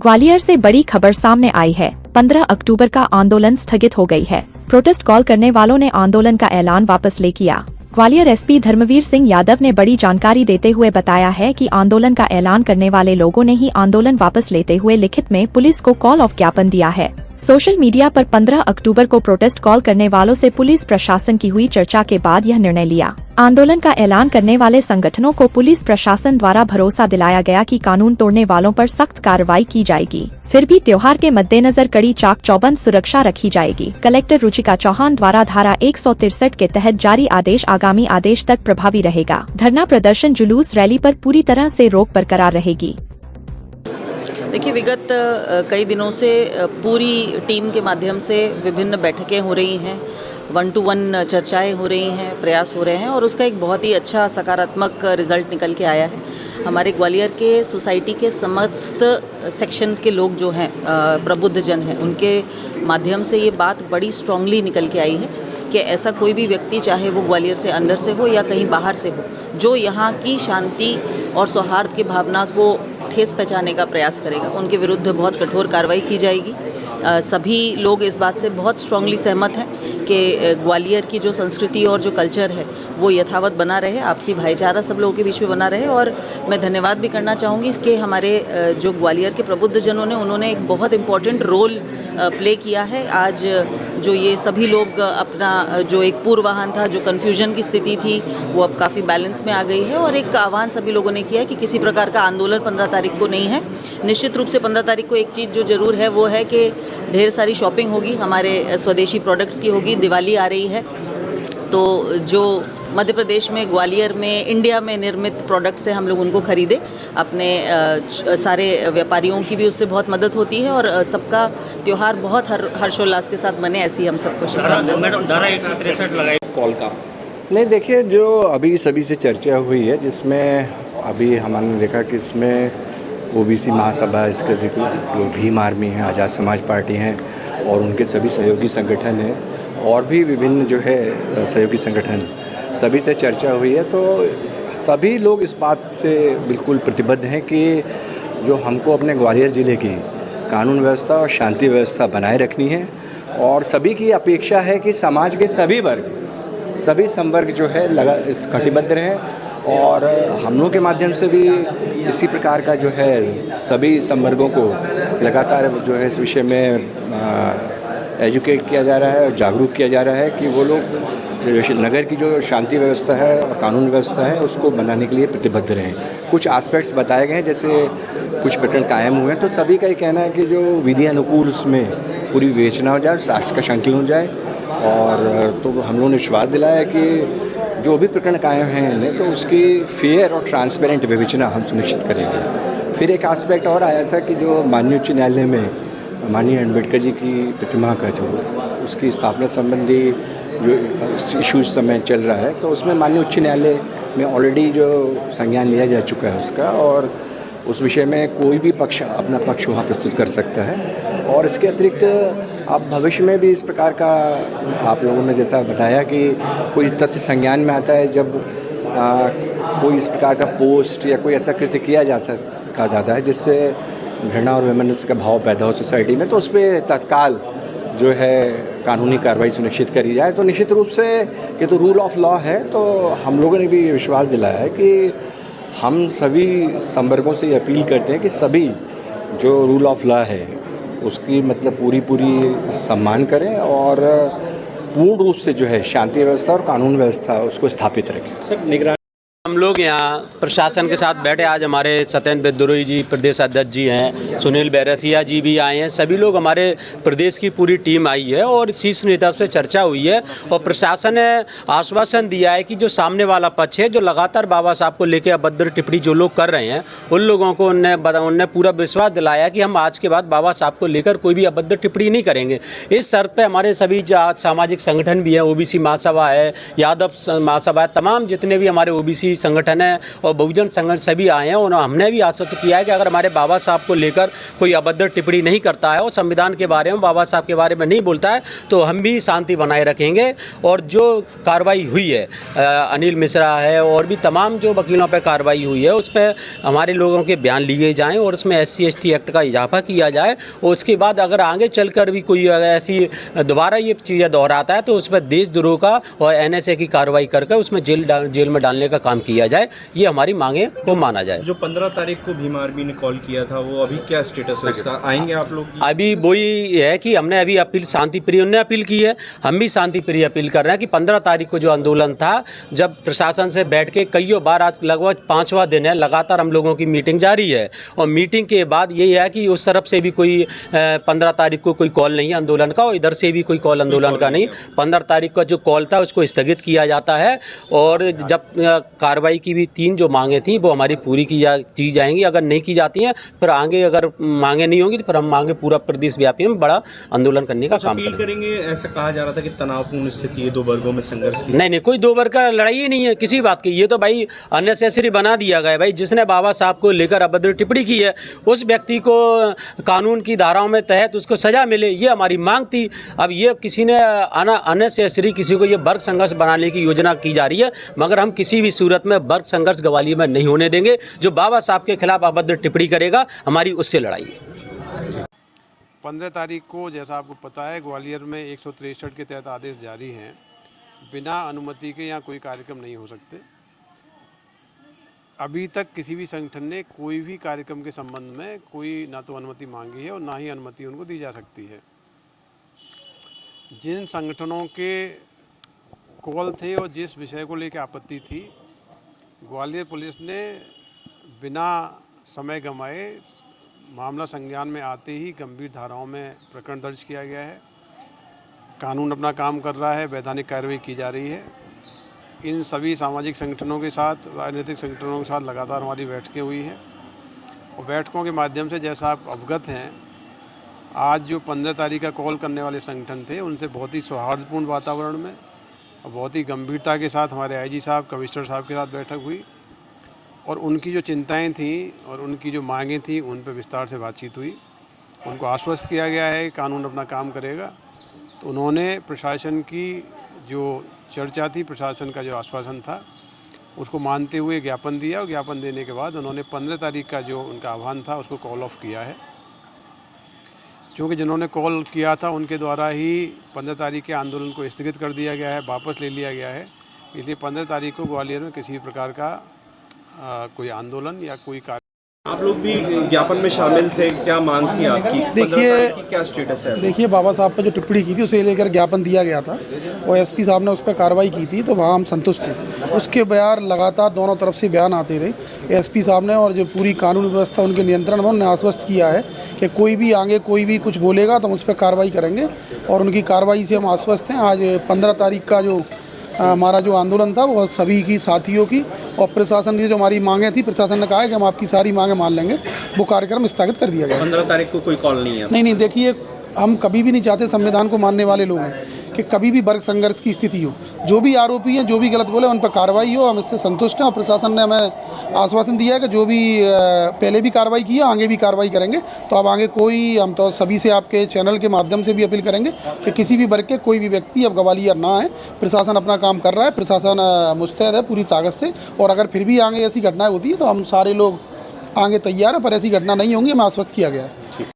ग्वालियर से बड़ी खबर सामने आई है। 15 अक्टूबर का आंदोलन स्थगित हो गई है। प्रोटेस्ट कॉल करने वालों ने आंदोलन का ऐलान वापस ले किया। ग्वालियर एसपी धर्मवीर सिंह यादव ने बड़ी जानकारी देते हुए बताया है कि आंदोलन का ऐलान करने वाले लोगों ने ही आंदोलन वापस लेते हुए लिखित में पुलिस को कॉल ऑफ ज्ञापन दिया है। सोशल मीडिया पर 15 अक्टूबर को प्रोटेस्ट कॉल करने वालों से पुलिस प्रशासन की हुई चर्चा के बाद यह निर्णय लिया। आंदोलन का ऐलान करने वाले संगठनों को पुलिस प्रशासन द्वारा भरोसा दिलाया गया कि कानून तोड़ने वालों पर सख्त कार्रवाई की जाएगी। फिर भी त्योहार के मद्देनजर कड़ी चाक चौबंद सुरक्षा रखी जाएगी। कलेक्टर रुचिका चौहान द्वारा धारा 163 के तहत जारी आदेश आगामी आदेश तक प्रभावी रहेगा। धरना प्रदर्शन, जुलूस, रैली पर पूरी तरह से रोक बरकरार रहेगी। देखिए, विगत कई दिनों से पूरी टीम के माध्यम से विभिन्न बैठकें हो रही हैं, 1-to-1 चर्चाएं हो रही हैं, प्रयास हो रहे हैं और उसका एक बहुत ही अच्छा सकारात्मक रिजल्ट निकल के आया है। हमारे ग्वालियर के सोसाइटी के समस्त सेक्शंस के लोग जो हैं, प्रबुद्ध जन हैं, उनके माध्यम से ये बात बड़ी स्ट्रांगली निकल के आई है कि ऐसा कोई भी व्यक्ति, चाहे वो ग्वालियर से अंदर से हो या कहीं बाहर से हो, जो यहाँ की शांति और सौहार्द की भावना को ठेस पहुंचाने का प्रयास करेगा, उनके विरुद्ध बहुत कठोर कार्रवाई की जाएगी। सभी लोग इस बात से बहुत स्ट्रांगली सहमत हैं कि ग्वालियर की जो संस्कृति और जो कल्चर है वो यथावत बना रहे, आपसी भाईचारा सब लोगों के बीच में बना रहे। और मैं धन्यवाद भी करना चाहूँगी कि हमारे जो ग्वालियर के प्रबुद्ध जनों ने, उन्होंने एक बहुत इम्पॉर्टेंट रोल प्ले किया है। आज जो ये सभी लोग अपना जो एक पूर्वाहन था, जो कन्फ्यूजन की स्थिति थी, वो अब काफ़ी बैलेंस में आ गई है और एक आह्वान सभी लोगों ने किया कि किसी प्रकार का आंदोलन 15 तारीख को नहीं है। निश्चित रूप से 15 तारीख को एक चीज़ जो ज़रूर है वो है कि ढेर सारी शॉपिंग होगी, हमारे स्वदेशी प्रोडक्ट्स की होगी। दिवाली आ रही है तो जो मध्य प्रदेश में, ग्वालियर में, इंडिया में निर्मित प्रोडक्ट्स हैं, हम लोग उनको खरीदें। अपने सारे व्यापारियों की भी उससे बहुत मदद होती है और सबका त्यौहार बहुत हर्षोल्लास के साथ बने, ऐसी हम सबको शुभकामनाएं। कॉल का नहीं, देखिए, जो अभी सभी से चर्चा हुई है, जिसमें अभी हमने देखा कि इसमें ओबीसी महासभा, इसका जो भीम आर्मी है, आज़ाद समाज पार्टी हैं और उनके सभी सहयोगी संगठन हैं और भी विभिन्न जो है सहयोगी संगठन, सभी से चर्चा हुई है। तो सभी लोग इस बात से बिल्कुल प्रतिबद्ध हैं कि जो हमको अपने ग्वालियर ज़िले की कानून व्यवस्था और शांति व्यवस्था बनाए रखनी है और सभी की अपेक्षा है कि समाज के सभी वर्ग, सभी संवर्ग जो है इस कटिबद्ध रहें और हम लोग के माध्यम से भी इसी प्रकार का जो है सभी संवर्गों को लगातार जो है इस विषय में एजुकेट किया जा रहा है और जागरूक किया जा रहा है कि वो लोग नगर की जो शांति व्यवस्था है और कानून व्यवस्था है उसको बनाने के लिए प्रतिबद्ध रहें। कुछ एस्पेक्ट्स बताए गए हैं, जैसे कुछ प्रकरण कायम हुए हैं, तो सभी का ये कहना है कि जो विधि अनुकूल उसमें पूरी विवेचना हो जाए, राष्ट्र का संकलन हो जाए। और तो हम लोगों ने विश्वास दिलाया कि जो भी प्रकरण कायम हैं तो उसकी फेयर और ट्रांसपेरेंट विवेचना हम सुनिश्चित करेंगे। फिर एक एस्पेक्ट और आया था कि जो माननीय उच्च न्यायालय में माननीय अम्बेडकर जी की प्रतिमा का जो उसकी स्थापना संबंधी जो इशू इस समय चल रहा है, तो उसमें माननीय उच्च न्यायालय में ऑलरेडी जो संज्ञान लिया जा चुका है उसका, और उस विषय में कोई भी पक्ष अपना पक्ष वहाँ प्रस्तुत कर सकता है। और इसके अतिरिक्त अब भविष्य में भी इस प्रकार का आप लोगों ने जैसा बताया कि कोई तथ्य संज्ञान में आता है, जब कोई इस प्रकार का पोस्ट या कोई ऐसा कृत्य किया जाता है जिससे घृणा और वैमनस्य का भाव पैदा हो सोसाइटी में, तो उस पर तत्काल जो है कानूनी कार्रवाई सुनिश्चित करी जाए। तो निश्चित रूप से ये तो रूल ऑफ लॉ है, तो हम लोगों ने भी विश्वास दिलाया है कि हम सभी संवर्गों से ये अपील करते हैं कि सभी जो रूल ऑफ लॉ है उसकी मतलब पूरी सम्मान करें और पूर्ण रूप से जो है शांति व्यवस्था और कानून व्यवस्था उसको स्थापित रखें। हम लोग यहाँ प्रशासन के साथ बैठे, आज हमारे सत्येंद्र बेदुरोई जी प्रदेश अध्यक्ष जी हैं, सुनील बैरसिया जी भी आए हैं, सभी लोग, हमारे प्रदेश की पूरी टीम आई है और शीर्ष नेता पे चर्चा हुई है और प्रशासन ने आश्वासन दिया है कि जो सामने वाला पक्ष है, जो लगातार बाबा साहब को लेकर अभद्र टिप्पणी जो लोग कर रहे हैं, उन लोगों को उनने पूरा विश्वास दिलाया कि हम आज के बाद बाबा साहब को लेकर कोई भी अभद्र टिप्पणी नहीं करेंगे। इस शर्त पर हमारे सभी सामाजिक संगठन भी हैं, ओबीसी महासभा है, यादव महासभा है, तमाम जितने भी हमारे ओबीसी ओबीसी संगठन है और बहुजन संगठन सभी आए हैं और हमने भी आश्वस्त किया है कि अगर हमारे बाबा साहब को लेकर कोई अभद्र टिप्पणी नहीं करता है और संविधान के बारे में, बाबा साहब के बारे में नहीं बोलता है तो हम भी शांति बनाए रखेंगे। और जो कार्रवाई हुई है, अनिल मिश्रा है और भी तमाम जो वकीलों पर कार्रवाई हुई है, उस पर हमारे लोगों के बयान लिए जाएँ और उसमें SC/ST एक्ट का इजाफा किया जाए। और उसके बाद अगर आगे चलकर भी कोई ऐसी दोबारा ये चीज़ें दोहराता है तो उस पर देशद्रोह का और NSA की कार्रवाई करके उसमें जेल में डालने का काम किया जाए। ये हमारी मांगे को माना जाए। जो 15 तारीख को भीम आर्मी ने कॉल किया था वो अभी क्या स्टेटस है इसका? आएंगे आप लोग? अभी वही है कि हमने अभी अपील शांति प्रिय ने अपील की है, हम भी शांति प्रिय अपील कर रहे हैं कि 15 तारीख को जो आंदोलन था, जब प्रशासन से बैठ के कईयों बार, आज लगभग 5वां दिन है, लगातार हम लोगों की मीटिंग जारी है और मीटिंग के बाद यही है कि उस तरफ से भी कोई 15 तारीख को कोई कॉल नहीं है आंदोलन का और इधर से भी कोई कॉल आंदोलन का नहीं। 15 तारीख का जो कॉल था उसको स्थगित किया जाता है और जब कार्रवाई की भी 3 जो मांगे थी वो हमारी पूरी की जाएंगी। अगर नहीं की जाती हैं फिर आगे अगर मांगे नहीं होंगी तो फिर हम मांगे पूरा प्रदेश व्यापी में बड़ा आंदोलन करने का काम करेंगे। ऐसा कहा जा रहा था कि तनावपूर्ण स्थिति है, 2 वर्गों में संघर्ष की। नहीं, कोई 2 वर्ग का लड़ाई ही नहीं है किसी बात की। ये तो भाई अननेसेसरी बना दिया गया है। भाई जिसने बाबा साहब को लेकर अभद्र टिप्पणी की है उस व्यक्ति को कानून की धाराओं में तहत उसको सजा मिले, ये हमारी मांग थी। अब ये किसी ने अननेसेसरी किसी को ये वर्ग संघर्ष बनाने की योजना की जा रही है, मगर हम किसी भी सूरत में वर्ग संघर्ष ग्वालियर में नहीं होने देंगे। जो बाबा साहब के खिलाफ अभद्र टिप्पणी करेगा हमारी उससे लड़ाई है। 15 तारीख को जैसा आपको पता है ग्वालियर में 163 के तहत आदेश जारी हैं। बिना अनुमति के यहाँ कोई कार्यक्रम नहीं हो सकते। अभी तक किसी भी संगठन ने कोई भी कार्यक्रम के संबंध में कोई ना तो अनुमति मांगी है और ना ही अनुमति उनको दी जा सकती है। जिन संगठनों के कॉल थे और जिस विषय को लेकर आपत्ति थी, ग्वालियर पुलिस ने बिना समय गंवाए मामला संज्ञान में आते ही गंभीर धाराओं में प्रकरण दर्ज किया गया है। कानून अपना काम कर रहा है, वैधानिक कार्रवाई की जा रही है। इन सभी सामाजिक संगठनों के साथ, राजनीतिक संगठनों के साथ लगातार हमारी बैठकें हुई हैं और बैठकों के माध्यम से जैसा आप अवगत हैं, आज जो 15 तारीख का कॉल करने वाले संगठन थे उनसे बहुत ही सौहार्दपूर्ण वातावरण में और बहुत ही गंभीरता के साथ हमारे IG साहब, कमिश्नर साहब के साथ बैठक हुई और उनकी जो चिंताएं थी और उनकी जो मांगें थी उन पर विस्तार से बातचीत हुई। उनको आश्वस्त किया गया है कि कानून अपना काम करेगा। तो उन्होंने प्रशासन की जो चर्चा थी, प्रशासन का जो आश्वासन था, उसको मानते हुए ज्ञापन दिया और ज्ञापन देने के बाद उन्होंने 15 तारीख का जो उनका आह्वान था उसको कॉल ऑफ किया है। क्योंकि जिन्होंने कॉल किया था उनके द्वारा ही 15 तारीख के आंदोलन को स्थगित कर दिया गया है, वापस ले लिया गया है। इसलिए 15 तारीख को ग्वालियर में किसी भी प्रकार का कोई आंदोलन या कोई कार्य। आप लोग भी ज्ञापन में शामिल थे, क्या मांग थी आपकी? देखिए, क्या स्टेटस है? देखिए, बाबा साहब पर जो टिप्पणी की थी उसे लेकर ज्ञापन दिया गया था और SP साहब ने उस पर कार्रवाई की थी, तो वहाँ हम संतुष्ट थे। उसके बयान लगातार दोनों तरफ से बयान आते रहे। SP साहब ने और जो पूरी कानून व्यवस्था उनके नियंत्रण में, उन्होंने आश्वस्त किया है कि कोई भी आगे कोई भी कुछ बोलेगा तो हम उस पर कार्रवाई करेंगे और उनकी कार्रवाई से हम आश्वस्त हैं। आज 15 तारीख का जो हमारा जो आंदोलन था वो सभी की साथियों की और प्रशासन की जो हमारी मांगें थी, प्रशासन ने कहा है कि हम आपकी सारी मांगें मान लेंगे। वो कार्यक्रम स्थगित कर दिया गया। 15 तारीख को कोई कॉल नहीं है? नहीं, देखिए, हम कभी भी नहीं चाहते, संविधान को मानने वाले लोग हैं, कि कभी भी वर्ग संघर्ष की स्थिति हो। जो भी आरोपी हैं, जो भी गलत बोले, उन पर कार्रवाई हो। हम इससे संतुष्ट हैं और प्रशासन ने हमें आश्वासन दिया है कि जो भी पहले भी कार्रवाई की है आगे भी कार्रवाई करेंगे। तो अब आगे कोई, हम तो सभी से आपके चैनल के माध्यम से भी अपील करेंगे कि किसी भी वर्ग के कोई भी व्यक्ति अब ग्वालियर ना आए। प्रशासन अपना काम कर रहा है, प्रशासन मुस्तैद है पूरी ताकत से और अगर फिर भी आगे ऐसी घटनाएँ होती है तो हम सारे लोग आगे तैयार हैं, पर ऐसी घटना नहीं होंगी, हमें आश्वस्त किया गया है।